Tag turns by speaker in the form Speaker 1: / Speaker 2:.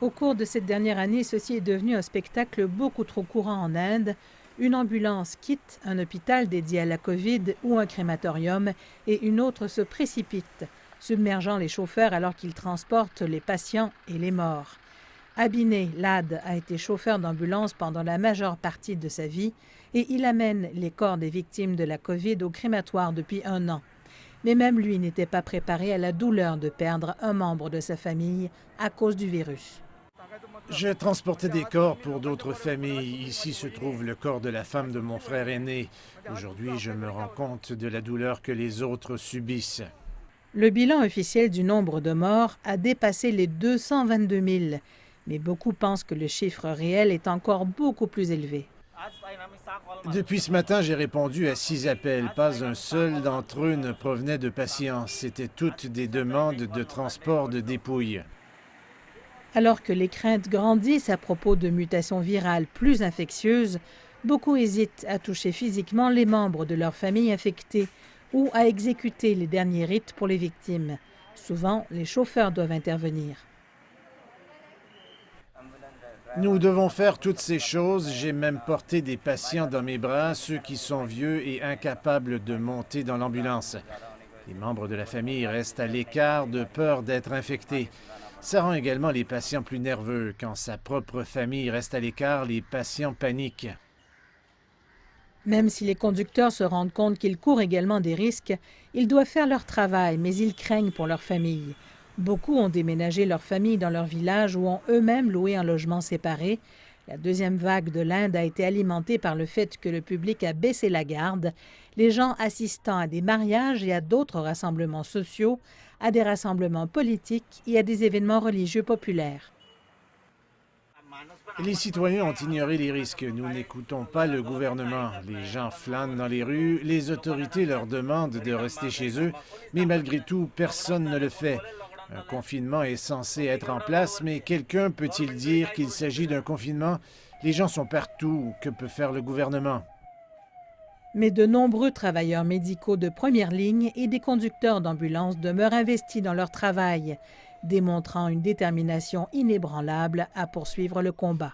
Speaker 1: Au cours de cette dernière année, ceci est devenu un spectacle beaucoup trop courant en Inde. Une ambulance quitte un hôpital dédié à la COVID ou un crématorium et une autre se précipite, submergeant les chauffeurs alors qu'ils transportent les patients et les morts. Abhinay Lad a été chauffeur d'ambulance pendant la majeure partie de sa vie et il amène les corps des victimes de la COVID au crématoire depuis 1 an. Mais même lui n'était pas préparé à la douleur de perdre un membre de sa famille à cause du virus.
Speaker 2: Je transportais des corps pour d'autres familles. Ici se trouve le corps de la femme de mon frère aîné. Aujourd'hui, je me rends compte de la douleur que les autres subissent.
Speaker 1: Le bilan officiel du nombre de morts a dépassé les 222 000, mais beaucoup pensent que le chiffre réel est encore beaucoup plus élevé.
Speaker 2: Depuis ce matin, j'ai répondu à 6 appels. Pas un seul d'entre eux ne provenait de patients. C'étaient toutes des demandes de transport de dépouilles.
Speaker 1: Alors que les craintes grandissent à propos de mutations virales plus infectieuses, beaucoup hésitent à toucher physiquement les membres de leur famille infectés ou à exécuter les derniers rites pour les victimes. Souvent, les chauffeurs doivent intervenir.
Speaker 2: Nous devons faire toutes ces choses. J'ai même porté des patients dans mes bras, ceux qui sont vieux et incapables de monter dans l'ambulance. Les membres de la famille restent à l'écart de peur d'être infectés. Ça rend également les patients plus nerveux. Quand sa propre famille reste à l'écart, les patients paniquent.
Speaker 1: Même si les conducteurs se rendent compte qu'ils courent également des risques, ils doivent faire leur travail, mais ils craignent pour leur famille. Beaucoup ont déménagé leur famille dans leur village ou ont eux-mêmes loué un logement séparé. La deuxième vague de l'Inde a été alimentée par le fait que le public a baissé la garde, les gens assistant à des mariages et à d'autres rassemblements sociaux, à des rassemblements politiques et à des événements religieux populaires.
Speaker 2: Les citoyens ont ignoré les risques. Nous n'écoutons pas le gouvernement. Les gens flânent dans les rues, les autorités leur demandent de rester chez eux, mais malgré tout, personne ne le fait. Un confinement est censé être en place, mais quelqu'un peut-il dire qu'il s'agit d'un confinement? Les gens sont partout. Que peut faire le gouvernement?
Speaker 1: Mais de nombreux travailleurs médicaux de première ligne et des conducteurs d'ambulances demeurent investis dans leur travail, démontrant une détermination inébranlable à poursuivre le combat.